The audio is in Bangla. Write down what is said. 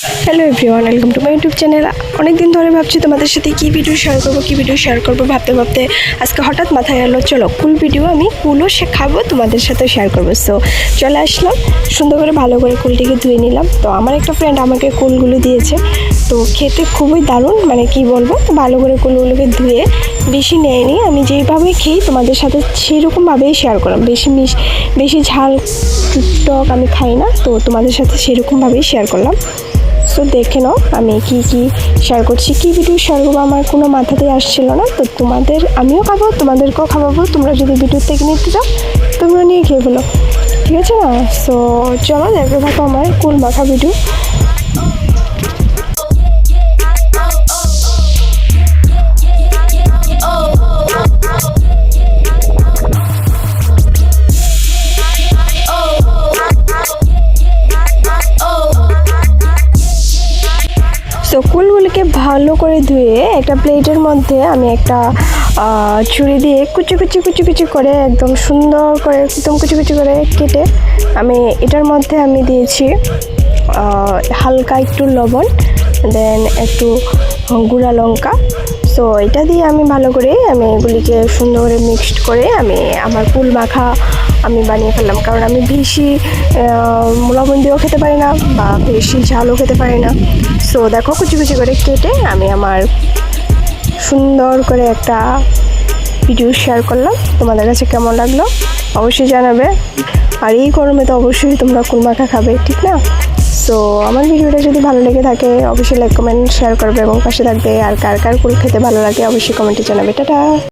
Hello everyone, welcome to my YouTube channel. অনেক দিন ধরে ভাবছি তোমাদের সাথে কী ভিডিও শেয়ার করবো ভাবতে ভাবতে আজকে হঠাৎ মাথায় এলো চলো কুল ভিডিও, আমি কুলও শেখাবো, তোমাদের সাথে শেয়ার করবো। সো চলে আসলাম, সুন্দর করে ভালো করে কুলটিকে ধুয়ে নিলাম। তো আমার একটা ফ্রেন্ড আমাকে কুলগুলো দিয়েছে, তো খেতে খুবই দারুণ, মানে কি বলবো। তো ভালো করে কুলগুলোকে ধুয়ে বেশি নেয়নি, আমি যেইভাবে খেয়ে তোমাদের সাথে সেরকমভাবেই শেয়ার করলাম। বেশি ঝাল টক আমি খাই না, তো তোমাদের সাথে সেরকমভাবেই শেয়ার করলাম। সো দেখে নাও আমি কি শেয়ার করছি, কি ভিডিও শেয়ার করবো আমার কোনো মাথাতেই আসছিল না। তো আমিও খাবো, তোমাদেরকেও খাওয়াবো। তোমরা যদি ভিডিও থেকে নিতে চাও তোমরা নিয়ে খেয়ে বলো, ঠিক আছে না? সো চলো দেখতে থাকো আমার কুল মাখা ভিডিও। তো কুলগুলিকে ভালো করে ধুয়ে একটা প্লেটের মধ্যে আমি একটা ছুরি দিয়ে কুচি কুচি করে একদম সুন্দর করে একদম কুচি করে কেটে আমি এটার মধ্যে আমি দিয়েছি হালকা একটু লবণ, দেন একটু গুঁড়া লঙ্কা। সো এটা দিয়ে আমি ভালো করে এগুলিকে সুন্দর করে মিক্সড করে আমি আমার কুল মাখা আমি বানিয়ে ফেললাম। কারণ আমি বেশি লবণ দিয়েও খেতে পারি না বা বেশি ঝালও খেতে পারি না। সো দেখো কুচি করে কেটে আমি আমার সুন্দর করে একটা ভিডিও শেয়ার করলাম। তোমাদের কাছে কেমন লাগলো অবশ্যই জানাবে। আর এই গরমে তো অবশ্যই তোমরা কুল মাখা খাবে, ঠিক না? সো আমার ভিডিওটা যদি ভালো লেগে থাকে অবশ্যই লাইক কমেন্ট শেয়ার করবে এবং পাশে থাকবে। আর কার কুল খেতে ভালো লাগে অবশ্যই কমেন্টে জানাবে। টাটা।